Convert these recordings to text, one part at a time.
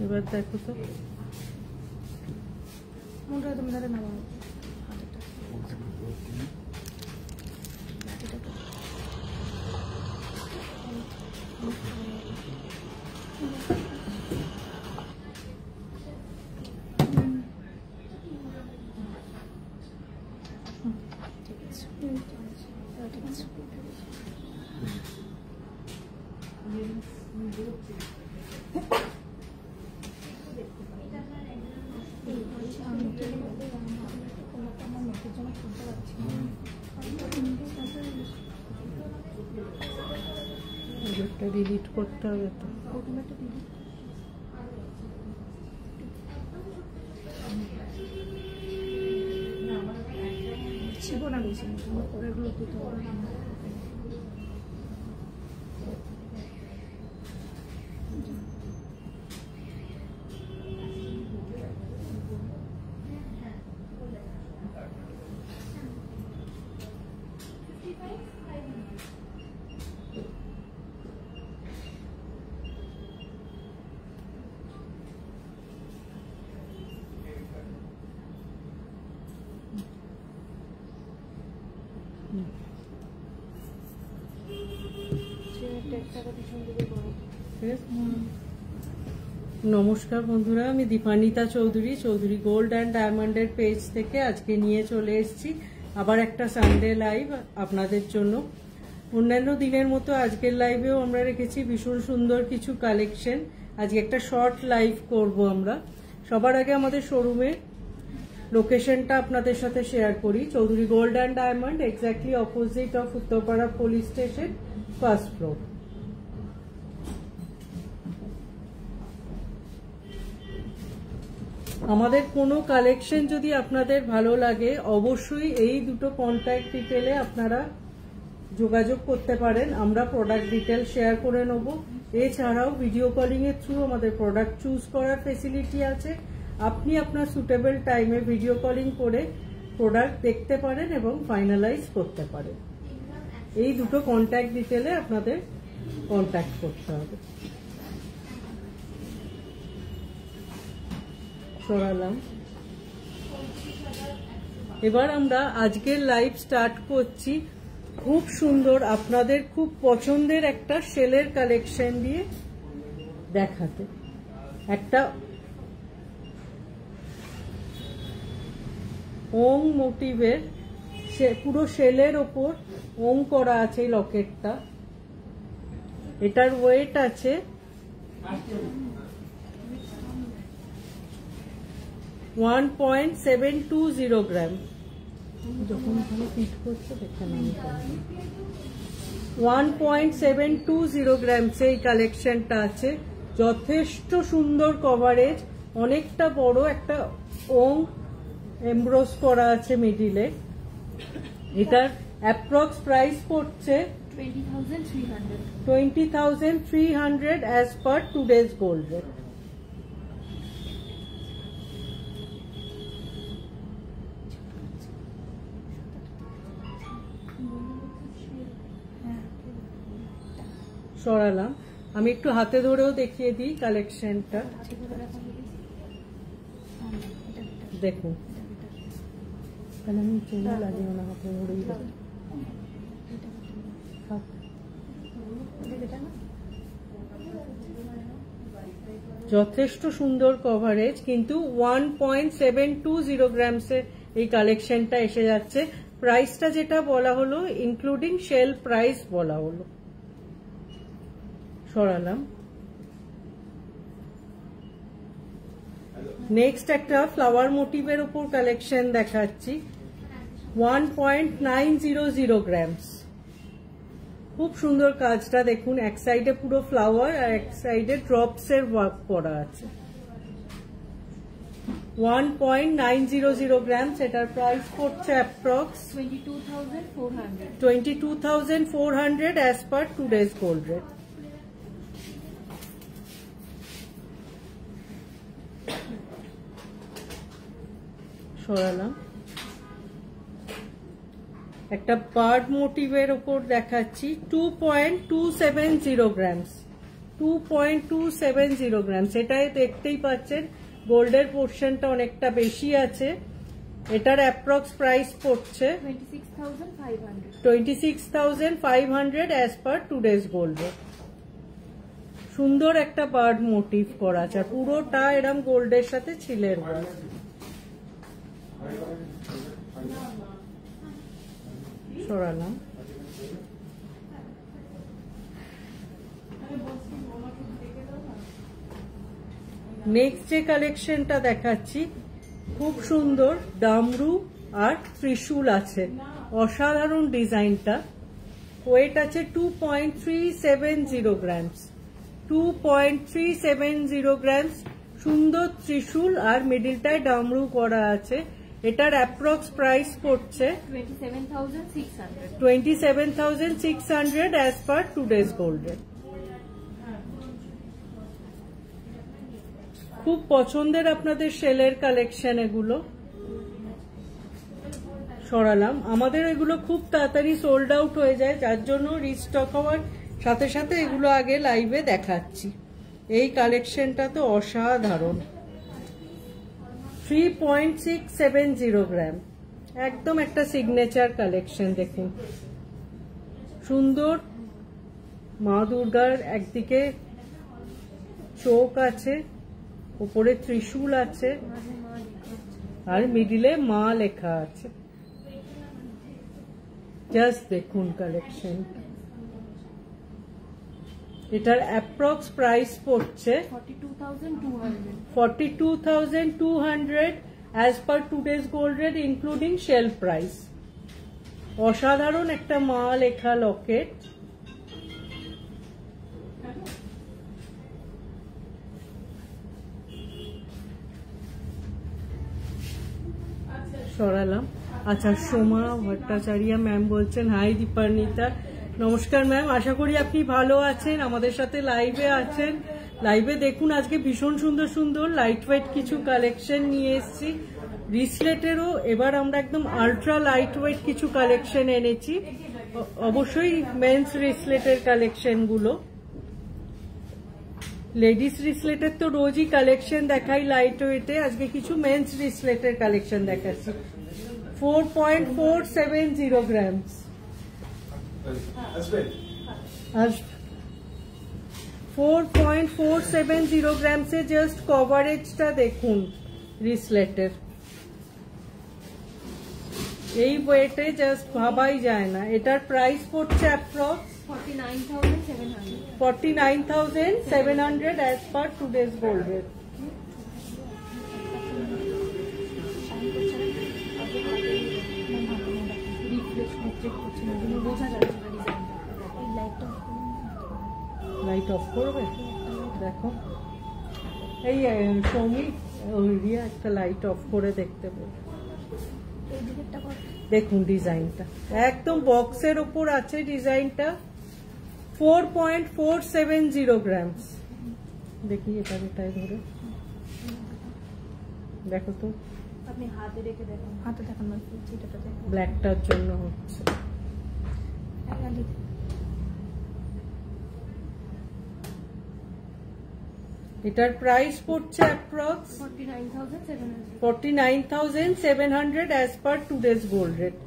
এবার দেখো তো তুমি ধরে নামাও। ডিলিট করতে হবে তো। ছিল না বেশি, পরেরগুলো দিতে হবে। নমস্কার বন্ধুরা, আমি দীপান্বিতা চৌধুরী, চৌধুরী গোল্ড অ্যান্ড ডায়মন্ডের পেজ থেকে আজকে নিয়ে চলে এসেছি আবার একটা সানডে লাইভ আপনাদের জন্য। অন্যান্য দিনের মতো আজকের লাইভেও আমরা রেখেছি ভীষণ সুন্দর কিছু কালেকশন। আজকে একটা শর্ট লাইভ করব আমরা। সবার আগে আমাদের শোরুমের লোকেশনটা আপনাদের সাথে শেয়ার করি। Chowdhury gold and diamond, exactly opposite of Uttarpara police station, first floor. আমাদের কোনো কালেকশন যদি আপনাদের ভালো লাগে অবশ্যই এই দুটো কন্ট্যাক্ট ডিটেলে আপনারা যোগাযোগ করতে পারেন। আমরা প্রোডাক্ট ডিটেল শেয়ার করে নেব। এছাড়াও ভিডিও কলিং এর থ্রু আমাদের প্রোডাক্ট চুজ করার ফেসিলিটি আছে। আপনি আপনার সুটেবল টাইমে ভিডিও কলিং করে প্রোডাক্ট দেখতে পারেন এবং ফাইনালাইজ করতে পারেন। এই দুটো কন্ট্যাক্ট ডিটেলে আপনাদের কন্ট্যাক্ট করতে হবে। সরালাম। এবার আমরা আজকের লাইভ স্টার্ট করছি খুব সুন্দর আপনাদের খুব পছন্দের একটা সেলের কালেকশন দিয়ে দেখাতে। একটা ওং মোটিভের পুরো সেলের ওপর ওং করা আছে এই লকেটটা। এটার ওয়েট আছে 1.720 গ্রাম। যখন এখানে ফিট করছে দেখে নাম 1.720 গ্রাম এই কালেকশনটা আছে। যথেষ্ট সুন্দর কভারেজ, অনেকটা বড় একটা ওং এমব্রোস করা আছে মিডিলে। এটার অ্যাপ্রক্স প্রাইস পড়ছে 20,300 as per today's gold rate. সরালাম। আমি একটু হাতে ধরেও দেখিয়ে দিই কালেকশনটা। দেখুন, তাহলে আমি চেনা লাগিও না, হাতে ধরেই যথেষ্ট সুন্দর কভারেজ, কিন্তু 1.720 গ্রামসের এই কালেকশনটা এসে যাচ্ছে। প্রাইসটা যেটা বলা হলো ইনক্লুডিং সেল প্রাইস বলা হলো। সরালাম। নেক্সট একটা ফ্লাওয়ার মোটিভের উপর কালেকশন দেখাচ্ছি। 1.900 গ্রামস। খুব সুন্দর কাজটা দেখুন, এক সাইডে পুরো ফ্লাওয়ার আর এক সাইডে ড্রপস এর ওয়ার্ক করা আছে। 1.900 গ্রামস। এটার প্রাইস পড়ছে approx 22,400 as per today's gold rate. সরালাম। একটা বার্ড মোটিভের ওপর দেখাচ্ছি 2.270 গ্রামস 2.270 গ্রামস। এটাই দেখতেই পাচ্ছেন গোল্ডের পোর্শনটা অনেকটা বেশি আছে। এটার অ্যাপ্রক্স প্রাইস পড়ছে 26,500 অ্যাজ পার টুডেজ গোল্ড। সুন্দর একটা বার্ড মোটিভ করা আছে, পুরোটা এরম গোল্ডের সাথে ছিলের ওয়ার্ক। সরালাম। নেক্সট যে কালেকশনটা দেখাচ্ছি খুব সুন্দর ডামরু আর ত্রিশূল আছে, অসাধারণ ডিজাইনটা। ওয়েট আছে 2.370 গ্রামস 2.370 গ্রামস। সুন্দর ত্রিশূল আর মিডিলটায় ডামরু করা আছে। এটার অ্যাপ্রক্স প্রাইস পড়ছে 27,600 as per today's gold rate. খুব পছন্দের আপনাদের সেলের কালেকশন এগুলো। সরালাম। আমাদের এগুলো খুব তাড়াতাড়ি সোল্ড আউট হয়ে যায়, যার জন্য রিস্টক হওয়ার সাথে সাথে এগুলো আগে লাইভে দেখাচ্ছি। এই কালেকশনটা তো অসাধারণ। 3.670 গ্রাম, একদম একটা সিগনেচার কালেকশন। দেখুন সুন্দর মা দুর্গার একদিকে চোখ আছে, উপরে ত্রিশূল আছে আর মিডিলে মা লেখা আছে। জাস্ট দেখুন কালেকশন। এটার অ্যাপ্রক্স প্রাইস পড়ছে 42,200 as per today's gold rate including sale price. অসাধারণ একটা মা লেখা লকেট। সরালাম। আচ্ছা, সোমা ভট্টাচার্য ম্যাম বলছেন, হাই দীপান্বিতা। নমস্কার ম্যাম, আশা করি আপনি ভালো আছেন, আমাদের সাথে লাইভে আছেন। লাইভে দেখুন আজকে ভীষণ সুন্দর সুন্দর লাইট ওয়েট কিছু কালেকশন নিয়ে এসেছি। রিসলেটেরও এবার আমরা একদম আলট্রা লাইট ওয়েট কিছু কালেকশন এনেছি, অবশ্যই মেন্স রিসলেটের কালেকশনগুলো। লেডিস রিসলেটের তো রোজই কালেকশন দেখাই লাইট ওয়েটে, আজকে কিছু মেন্স রিসলেটের কালেকশন দেখাচ্ছি। 4.470 গ্রামস। 4.470 গ্রামসে জাস্ট কভারেজটা দেখুন রিসলেটের। এই ওয়েটে জাস্ট ভাবাই যায় না। এটার প্রাইস পড়ছে approx 49,700 as per today's gold rate. Light off করবে? দেখো এই সৌমি রিয়া একটা লাইট অফ করে দেখতে বল। দেখুন ডিজাইনটা একদম বক্সের ওপর আছে ডিজাইনটা। 4.470 গ্রামস। দেখি এটাই ধরে দেখো তো, আপনি হাতে রেখে দেখুন, হাতে দেখান না, ব্ল্যাকটার জন্য হচ্ছে। এটার প্রাইস পড়ছে approx 49,700 as per today's gold rate.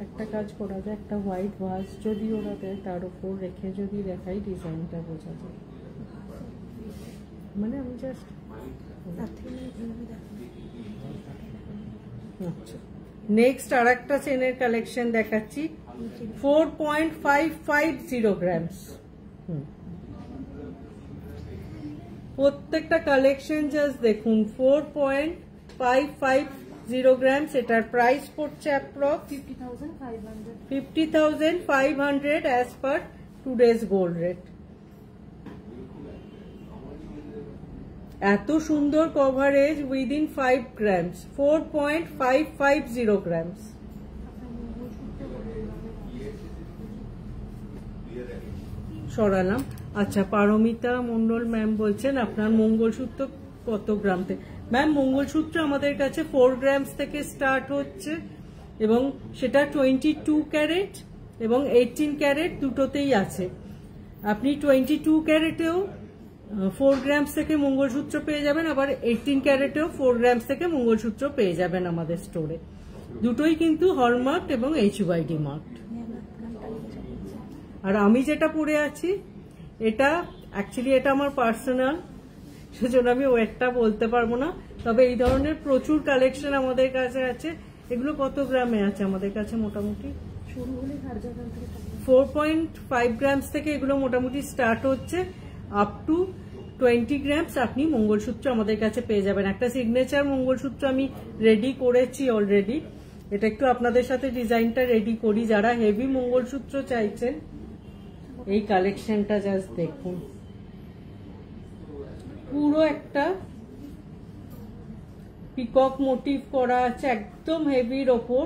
একটা কাজ করা যায়, একটা হোয়াইট ভাস যদি ওরা দেয় তার উপর রেখে যদি দেখাই ডিজাইনটা বোঝা যায়। মানে আমি জাস্ট আচ্ছা। নেক্সট আর একটা চেনের কালেকশন দেখাচ্ছি 4.550 গ্রামস। প্রত্যেকটা কালেকশন জাস্ট দেখুন 4.550 গ্রামস। এটার প্রাইস পড়ছে approx 50,500 as per today's gold rate. এত সুন্দর কভারেজ উইদিন 5 গ্রামস। 4.550 গ্রামস। সরালাম। আচ্ছা, পারমিতা মন্ডল ম্যাম বলছেন আপনার মঙ্গলসূত্র কত গ্রাম থেকে? ম্যাম মঙ্গলসূত্র আমাদের কাছে 4 গ্রামস থেকে স্টার্ট হচ্ছে এবং সেটা 22 ক্যারেট এবং 18 ক্যারেট দুটোতেই আছে। আপনি 22 ক্যারেটেও 4 গ্রামস থেকে মঙ্গলসূত্র পেয়ে যাবেন, আবার 18 ক্যারেটেও 4 গ্রামস থেকে মঙ্গলসূত্র পেয়ে যাবেন আমাদের স্টোরে। দুটোই কিন্তু হলমার্ক এবং HUID মার্ক। আর আমি যেটা পরে আছি এটা অ্যাকচুয়ালি এটা আমার পার্সোনাল, সেজন্য আমি ওয়েটটা বলতে পারবো না, তবে এই ধরনের প্রচুর কালেকশন আমাদের কাছে আছে। এগুলো কত গ্রামে আছে আমাদের কাছে? মোটামুটি 4.5 গ্রামস থেকে এগুলো মোটামুটি স্টার্ট হচ্ছে, আপ টু 20 গ্রামস আপনি মঙ্গলসূত্র আমাদের কাছে পেয়ে যাবেন। একটা সিগনেচার মঙ্গলসূত্র আমি রেডি করেছি অলরেডি, এটা একটু আপনাদের সাথে ডিজাইনটা রেডি করি। যারা হেভি মঙ্গলসূত্র চাইছেন এই কালেকশনটা জাস্ট দেখুন, পুরো একটা পিকক মোটিভ করা আছে একদম হেভির ওপর।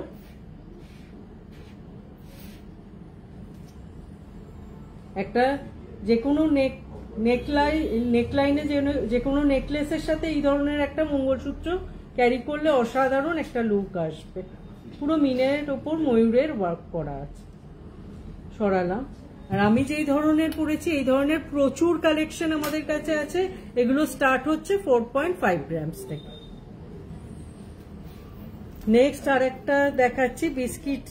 একটা যে কোনো নেকলাইনে যে কোনো নেকলেসের সাথে এই ধরনের একটা মঙ্গলসূত্র ক্যারি করলে অসাধারণ একটা লুক আসবে। পুরো মিনের ওপর ময়ূরের ওয়ার্ক করা আছে। সরালাম। আর আমি যেই ধরনের পরেছি এই ধরনের প্রচুর কালেকশন আমাদের কাছে আছে। এগুলো স্টার্ট হচ্ছে 4.5 গ্রামস থেকে। নেক্সট আর একটা দেখাচ্ছি বিস্কিট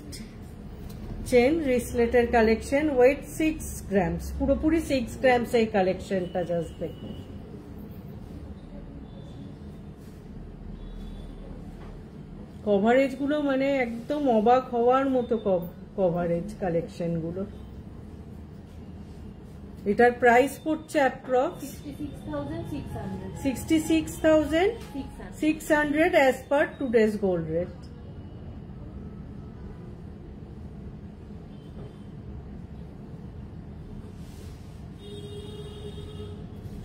চেন রিসলেটের কালেকশন, ওয়েট 6 গ্রামস, পুরোপুরি 6 গ্রামস এই কালেকশনটা জাস্ট দেখুন। কভারেজ গুলো মানে একদম অবাক হওয়ার মতো কভারেজ কালেকশন গুলো। এটার প্রাইস পড়ছে approx 66,600 as per today's gold rate.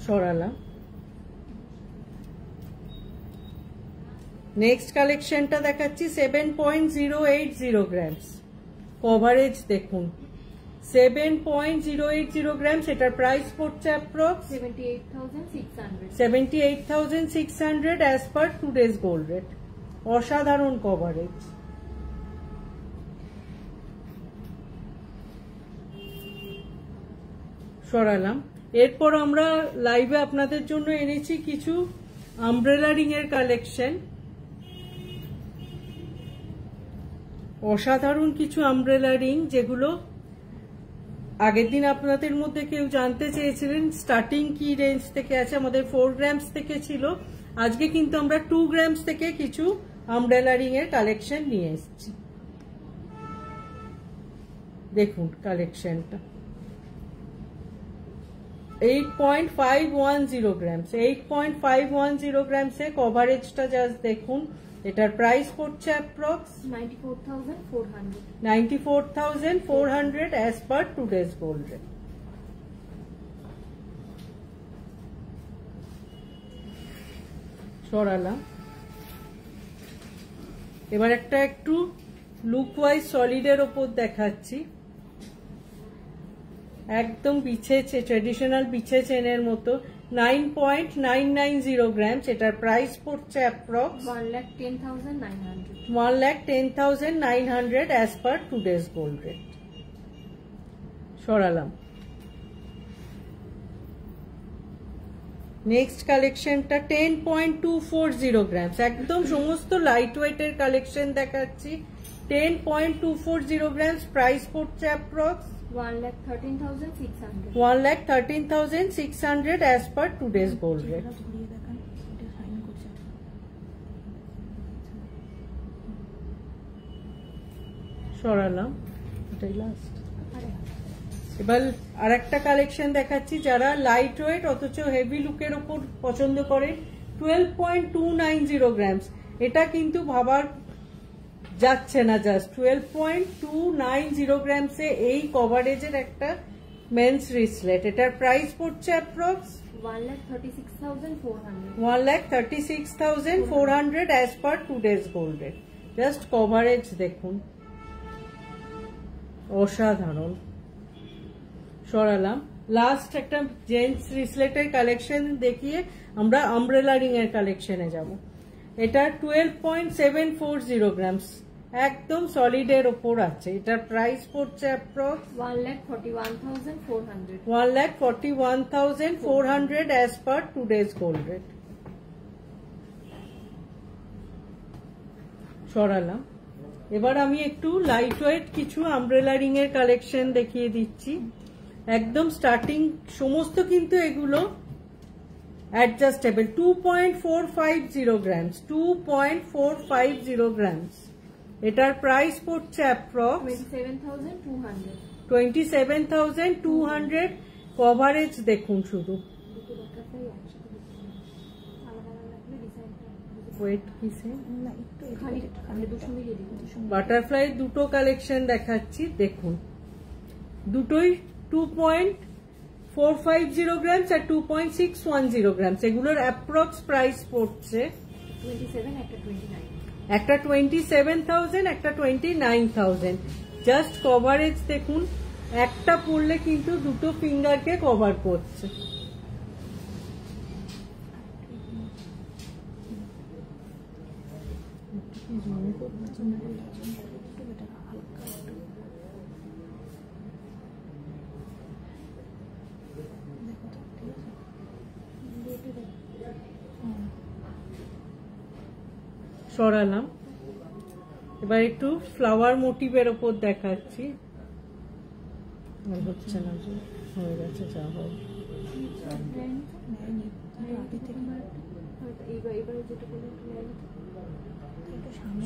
সরালাম। নেক্সট কালেকশনটা দেখাচ্ছি 7.080 গ্রামস, কভারেজ দেখুন 7.080 গ্রামস। এটার প্রাইস পড়ছে approx 78,600 as per today's gold rate. অসাধারণ কভারেজ। সরালাম। এরপর আমরা লাইভে আপনাদের জন্য এনেছি কিছু আমব্রেলা রিং এর কালেকশন। অসাধারণ কিছু আমব্রেলা রিং, যেগুলো আগের দিন আপনাদের মধ্যে কেউ জানতে চেয়েছিলেন স্টার্টিং কি রেঞ্জ থেকে আছে। আমাদের 4 গ্রামস থেকে ছিল, আজকে কিন্তু আমরা 2 গ্রামস থেকে কিছু আমব্রেলা রিং এর কালেকশন নিয়ে এসেছি। দেখুন কালেকশনটা 8.510 গ্রামস, 8.510 গ্রামসে কভারেজটা জাস্ট দেখুন। এটার প্রাইস পড়ছে approx 94,400 as per today's gold rate. সরালাম। এবার একটা একটু লুক ওয়াইজ সলিডের ওপর দেখাচ্ছি, একদম বিছে ট্রেডিশনাল বিছে চেনের মতো 9.990 গ্রামস। এটার প্রাইস পড়ছে approx 1,10,900 as per today's gold rate. সরালাম। নেক্সট কালেকশনটা 10.240 গ্রামস, একদম সমস্ত লাইট ওয়েটের কালেকশন দেখাচ্ছি। 10.240 গ্রামস, প্রাইস পড়ছে approx 1,13,600 as per today's gold rate. সরালাম। এটাই লাস্ট। এবার আরেকটা কালেকশন দেখাচ্ছি, যারা লাইট ওয়েট অথচ হেভি লুকের ওপর পছন্দ করে। 12.290 গ্রামস, এটা কিন্তু ভাবার যাচ্ছে না, জাস্ট 12.290 গ্রামসে এই কভারেজের একটা মেন্স রিসলেট। এটার প্রাইস পড়ছে approx 1,36,400 as per today's gold rate. Just coverage দেখুন, অসাধারণ। সরালাম। লাস্ট একটা জেন্টস রিসলেটের কালেকশন দেখিয়ে আমরা আমব্রেলা রিং এর কালেকশনে যাব। এটা 12.740 গ্রামস, একদম সলিডের ওপর আছে। এটার প্রাইস পড়ছে approx 1,41,400 1,41,400 as per today's gold rate. সরালাম। এবার আমি একটু লাইট ওয়েট কিছু আমব্রেলা রিং এর কালেকশন দেখিয়ে দিচ্ছি। একদম স্টার্টিং সমস্ত কিন্তু এগুলো অ্যাডজাস্টেবল। 2.450 grams, 2.450 grams. এটার প্রাইস পড়ছে অ্যাপ্রক্স 27,200 27,200। কভারেজ দেখুন শুধু, ওয়েট কিসে বাটারফ্লাই দুটো কালেকশন দেখাচ্ছি দেখুন। দুটোই 2.450 গ্রামস আর 2.610 গ্রামস। এগুলোর অ্যাপ্রক্স প্রাইস পড়ছে 27, একটা 29। একটা 27,000, একটা 29,000। জাস্ট কভারেজ দেখুন, একটা পড়লে কিন্তু দুটো ফিঙ্গারকে কভার করছে। সরালাম। এবার একটু ফ্লাওয়ার মোটিভের ওপর দেখাচ্ছি। আর হচ্ছে না, হয়ে গেছে যা হয়।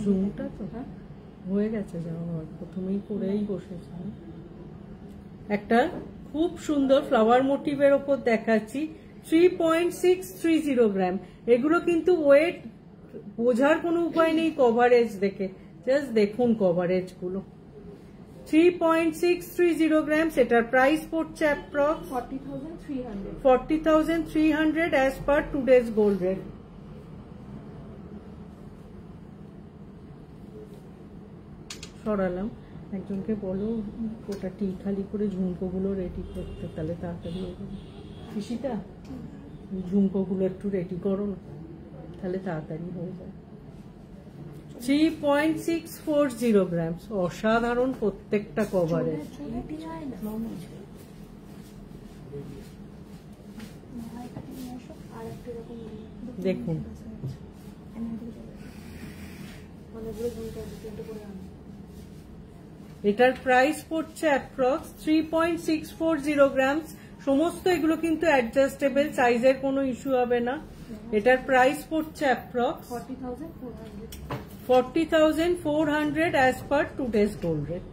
জুমটা তো হয়ে গেছে যা হয়, প্রথমেই করেই বসেছে। একটা খুব সুন্দর ফ্লাওয়ার মোটিভের ওপর দেখাচ্ছি, 3.630 গ্রাম। এগুলো কিন্তু ওয়েট বোঝার কোনো উপায় নেই কভারেজ দেখে, জাস্ট দেখুন কভারেজ গুলো। 3.630 গ্রাম। এটার প্রাইস পড়ছে approx 40,300 as per today's gold rate. সরালাম। একজনকে বলো ওটা টি খালি করে ঝুমকোগুলো রেডি করতে, তাহলে তাড়াতাড়ি হয়ে যাবে। পিসিটা ঝুমকোগুলো একটু রেডি করো না, তাহলে তাড়াতাড়ি হয়ে যায়। 3.640 গ্রামস। অসাধারণ প্রত্যেকটা কভারেজ। দেখুন এটার প্রাইস পড়ছে অ্যাপ্রক্স 3.640 গ্রামস। সমস্ত এগুলো কিন্তু অ্যাডজাস্টেবল, সাইজের কোনো ইস্যু হবে না। এটার প্রাইস পড়ছে approx 40,400 as per today's gold rate.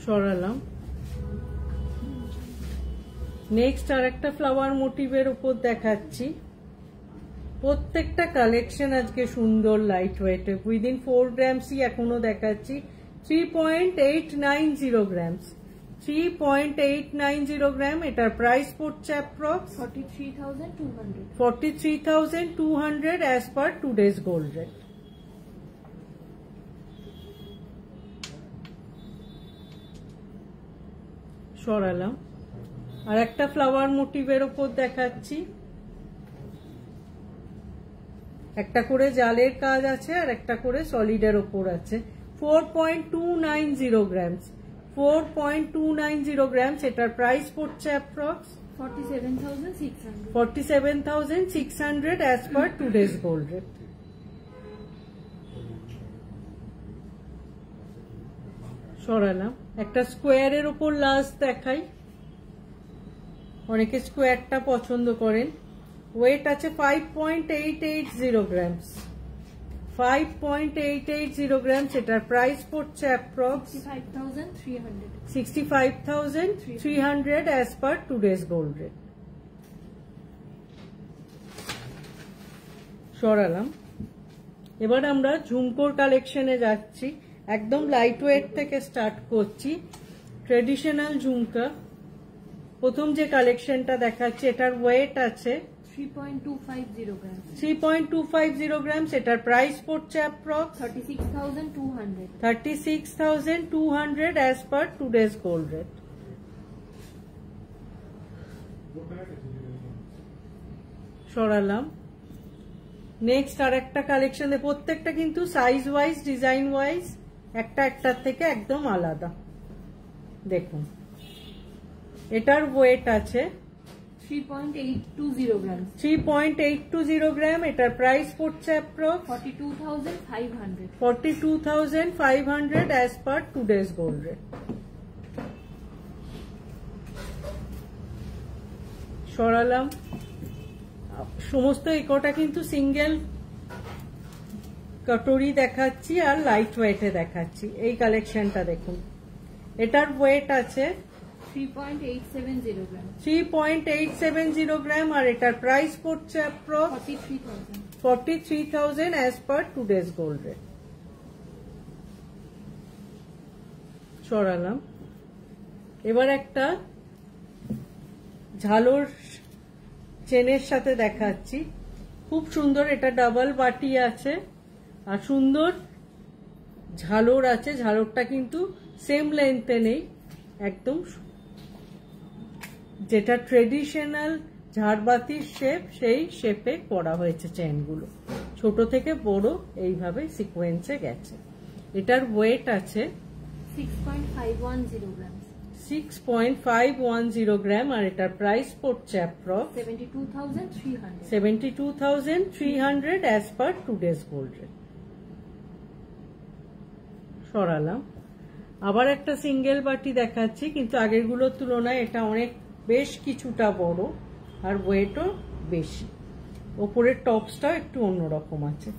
সরালাম। নেক্সট আর একটা ফ্লাওয়ার মোটিভের উপর দেখাচ্ছি। প্রত্যেকটা কালেকশন আজকে সুন্দর লাইট ওয়েট, উইদিন 4 গ্রামসই এখনো দেখাচ্ছি। 3.890 গ্রামস, 3.890 গ্রাম। এটার প্রাইস পড়ছে approx 43,200 as per today's gold rate. সরালাম। আর একটা ফ্লাওয়ার মোটিভের ওপর দেখাচ্ছি। একটা করে জালের কাজ আছে আর একটা করে সলিডের ওপর আছে। 4.290 গ্রামস, 4.290 গ্রামস। এটার প্রাইস পড়ছে approx 47,600 as per today's gold rate. সরালাম। একটা স্কোয়ারের ওপর লাস্ট দেখাই। অনেকে স্কোয়ারটা পছন্দ করেন। ওয়েট আছে 5.880 গ্রামস, 5.880 গ্রামস। এটার প্রাইস পড়ছে approx 65,300 as per today's gold rate. সরালাম। এবার আমরা ঝুমকোর কালেকশনে যাচ্ছি। একদম লাইট ওয়েট থেকে স্টার্ট করছি। ট্রেডিশনাল ঝুমকা। প্রথম যে কালেকশনটা দেখাচ্ছি, এটার ওয়েট আছে 3.250 grams. 3.250 গ্রাম, এটার প্রাইস পড়ছে approx 36,200. 36,200 as per today's gold rate. সরালাম। নেক্সট আর একটা কালেকশন, প্রত্যেকটা কিন্তু সাইজ ওয়াইজ ডিজাইন ওয়াইজ একটা একটার থেকে একদম আলাদা। দেখুন এটার ওয়েট আছে 3.820 grams. 3.820 গ্রাম, এটার প্রাইস পড়ছে approx 42,500. 42,500 as per today's gold rate. সরালাম। সমস্ত একটা কিন্তু সিঙ্গেল কাটরি দেখাচ্ছি আর লাইট ওয়েটে দেখাচ্ছি। এই কালেকশনটা দেখুন, এটার ওয়েট আছে 3.870 grams. 3.870 গ্রাম আর এটার প্রাইস পড়ছে approx 43,000. 43,000 as per today's gold rate. সরালাম। এবার একটা ঝালোর চেনের সাথে দেখাচ্ছি, খুব সুন্দর। এটা ডাবল বাটি আছে আর সুন্দর ঝালোর আছে। ঝালোরটা কিন্তু সেম লেন্থে নেই, একদম যেটা ট্রেডিশনাল ঝাড়বাতির শেপ সেই শেপে করা হয়েছে। চেনগুলো ছোট থেকে বড় এইভাবে সিকোয়েন্সে গেছে। এটার ওয়েট আছে 6.510 grams. 6.510 গ্রাম আর এটার প্রাইস পড়ছে approx 72,300. 72,300 as per today's gold rate. সরালাম। আবার একটা সিঙ্গেল বাটি দেখাচ্ছি, কিন্তু আগেরগুলোর তুলনায় এটা অনেক বেশ কিছুটা বড় আর ওয়েটও বেশি। ওপরের টপসটা একটু অন্যরকম আছে।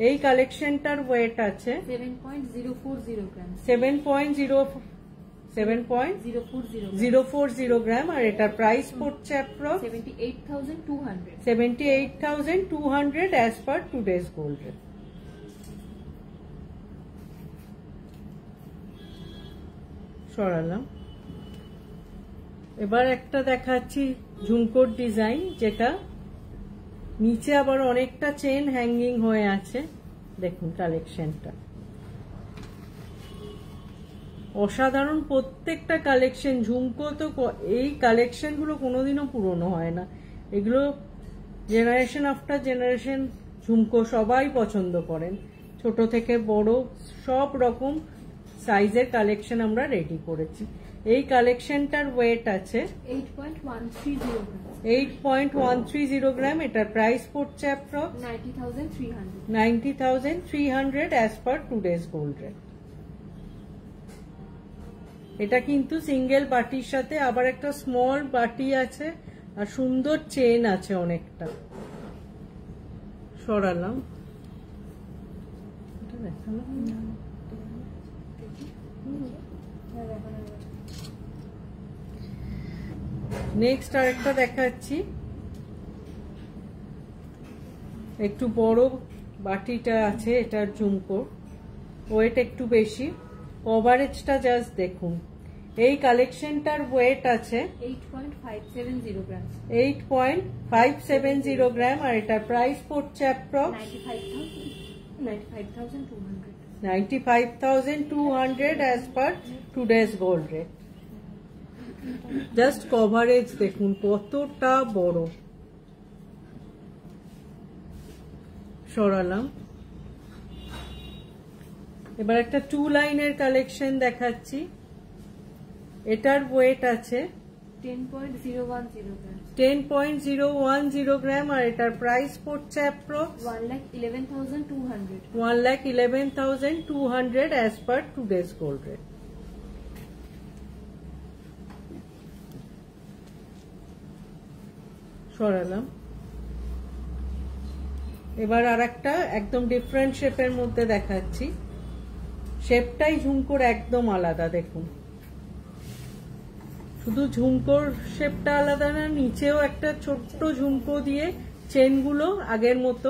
এই কালেকশনটার ওয়েট আছে 7.040 grams. 7.040 গ্রাম আর এটার প্রাইস পড়ছে approx 78,200. 78,200 as per today's gold rate. সরালাম। এবার একটা দেখাচ্ছি ঝুমকোর ডিজাইন, যেটা নিচে আবার অনেকটা চেন হ্যাঙ্গিং হয়ে আছে। দেখুন কালেকশনটা অসাধারণ। প্রত্যেকটা কালেকশন ঝুমকো তো এই কালেকশনগুলো কোনোদিনও পুরনো হয় না। এগুলো জেনারেশন আফটার জেনারেশন ঝুমকো সবাই পছন্দ করেন। ছোট থেকে বড় সব রকম সাইজের কালেকশন আমরা রেডি করেছি। এই কালেকশনটার ওয়েট আছে 8.130 grams. 8.130 গ্রাম, এটার প্রাইস পড়ছে approx 90,300. 90,300 as per today's gold rate. এটা কিন্তু সিঙ্গেল বাটির সাথে আবার একটা স্মল বাটি আছে আর সুন্দর চেন আছে অনেকটা। সরালাম। এটা দেখালাম না। নেক্সট আরেকটা দেখাচ্ছি, একটু বড় বাটিটা আছে। এটার ঝুমকো ওয়েট একটু বেশি, কভারেজটা জাস্ট দেখুন। এই কালেকশনটার ওয়েট আছে 8.570 grams. 8.570 গ্রাম আর এটার প্রাইস পড়ছে approx 95,200. 95,200 as per today's gold rate. Just coverage দেখুন কতটা বড়। সরালাম। এবার একটা 2 লাইনের কালেকশন দেখাচ্ছি। এটার ওয়েট আছে 10.010 grams. 10.010 গ্রাম আর এটার প্রাইস পড়ছে approx 1,11,200. 1,11,200 as per today's gold rate. সরালাম। এবার আর একটা একদম ডিফারেন্ট শেপের মধ্যে দেখাচ্ছি। শেপটাই ঝুমকোর একদম আলাদা। দেখুন শুধু ঝুমকোর শেপটা আলাদা না, নিচেও একটা ছোট্ট ঝুমকো দিয়ে চেনগুলো আগের মতো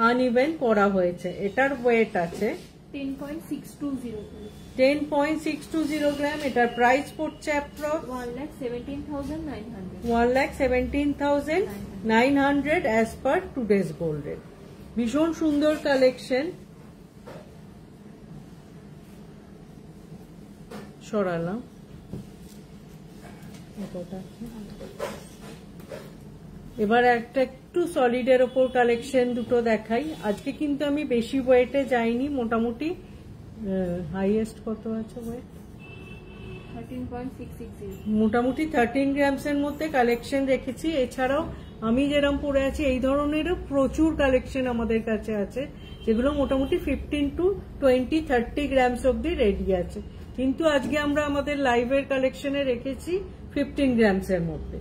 আনইভেন করা হয়েছে। এটার ওয়েট আছে 10.620 grams. 10.620 গ্রাম, এটার প্রাইস পড়ছে approx 1,17,900. 1,17,900 as per today's gold rate. ভীষণ সুন্দর কালেকশন। সরালাম। এবার একটা একটু সলিডের ওপর কালেকশন দুটো দেখাই। আজকে কিন্তু আমি বেশি ওয়েটে যাইনি, মোটামুটি হাইয়েস্ট কত আছে ওয়েট? 13.660. মোটামুটি 13 গ্রামসের মধ্যে কালেকশন রেখেছি। এছাড়াও আমি যেরকম পরে আছি এই ধরনেরও প্রচুর কালেকশন আমাদের কাছে আছে, যেগুলো মোটামুটি 15 to 20, 30 গ্রামস অব্দি রেডি আছে। কিন্তু আজকে আমরা আমাদের লাইভের কালেকশনে রেখেছি 15 গ্রামসের মধ্যে।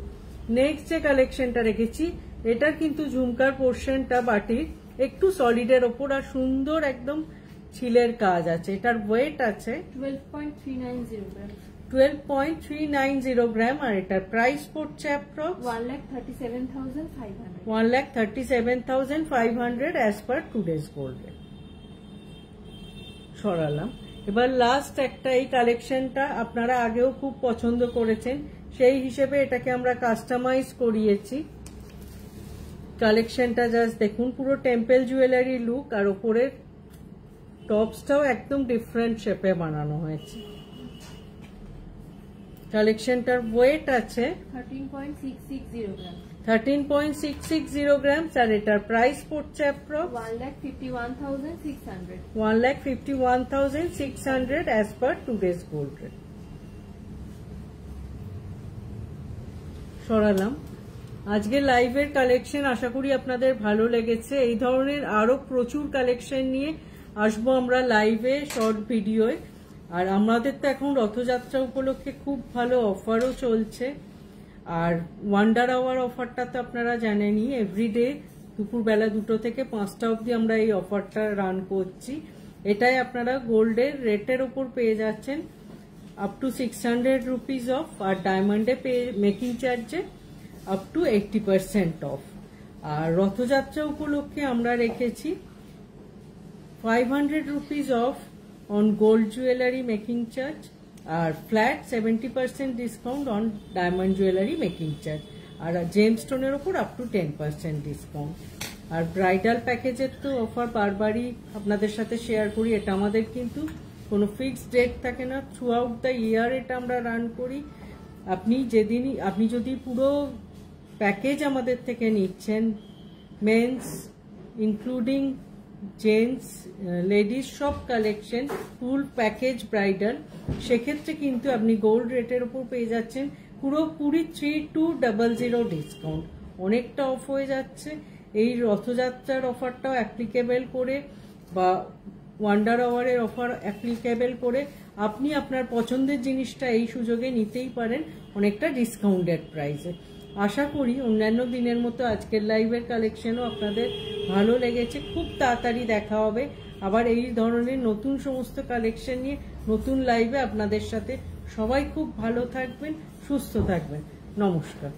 নেক্সট যে কালেকশনটা রেখেছি, এটার কিন্তু ঝুমকার পোর্শনটা বাটির একটু সলিডের ওপর আর সুন্দর একদম ছিলের কাজ আছে। এটার ওয়েট আছে 12.390 grams. 12.390 গ্রাম আর এটার প্রাইস পড়ছে approx 1,37,500. 1,37,500 as per today's gold rate. সরালাম। এবার লাস্ট একটা, এই কালেকশনটা আপনারা আগেও খুব পছন্দ করেছেন, সেই হিসেবে এটাকে আমরা কাস্টমাইজ করিয়েছি। কালেকশনটা জাস্ট দেখুন, পুরো টেম্পল জুয়েলারি লুক আর ওপরের টপসটাও একদম ডিফারেন্ট শেপে বানানো হয়েছে। কালেকশনটার ওয়েট আছে 13.660 grams. 13.660 গ্রামস আর এটার প্রাইস পড়ছে approx 1,51,600. 1,51,600 as per today's gold rate. সরালাম। আজকে লাইভের কালেকশন আশা করি আপনাদের ভালো লেগেছে। এই ধরনের আরো প্রচুর কালেকশন নিয়ে আসবো আমরা লাইভে, শর্ট ভিডিওয়। আর আমাদের তো এখন রথযাত্রা উপলক্ষে খুব ভালো অফারও চলছে। আর ওয়ান্ডার আওয়ার অফারটা তো আপনারা জানেনই, এভরিডে দুপুরবেলা 2টো থেকে 5টা অবধি আমরা এই অফারটা রান করছি। এটাই আপনারা গোল্ডের রেটের ওপর পেয়ে যাচ্ছেন আপ টু 600 রুপিস অফ, আর ডায়মন্ডে মেকিং চার্জে আপ টু 80% অফ। আর রথযাত্রা উপলক্ষে আমরা রেখেছি 500 rupees off on gold jewellery making charge আর flat 70% discount on diamond jewellery making charge, আর জেমস্টোনের ওপর আপ টু 10% ডিসকাউন্ট। আর ব্রাইডাল প্যাকেজের তো অফার বারবারই আপনাদের সাথে শেয়ার করি। এটা আমাদের কিন্তু কোনো ফিক্সড ডেট থাকে না, থ্রু আউট দ্য ইয়ার এটা আমরা রান করি। আপনি যদি পুরো প্যাকেজ আমাদের থেকে নিচ্ছেন, মেন্স ইনক্লুডিং জেন্টস, লেডিস সব কালেকশন, ফুল প্যাকেজ ব্রাইডাল, সেক্ষেত্রে কিন্তু আপনি গোল্ড রেটের উপর পেয়ে যাচ্ছেন পুরোপুরি 3200 ডিসকাউন্ট। অনেকটা অফ হয়ে যাচ্ছে। এই রথযাত্রার অফারটাও অ্যাপ্লিকেবল করে বা ওয়ান্ডার আওয়ারের অফার অ্যাপ্লিকেবল করে আপনি আপনার পছন্দের জিনিসটা এই সুযোগে নিতেই পারেন অনেকটা ডিসকাউন্টেড প্রাইসে। আশা করি অন্যান্য দিনের মতো আজকের লাইভের কালেকশনও আপনাদের ভালো লেগেছে। খুব তাড়াতাড়ি দেখা হবে আবার এই ধরনের নতুন সমস্ত কালেকশন নিয়ে নতুন লাইভে আপনাদের সাথে। সবাই খুব ভালো থাকবেন, সুস্থ থাকবেন। নমস্কার।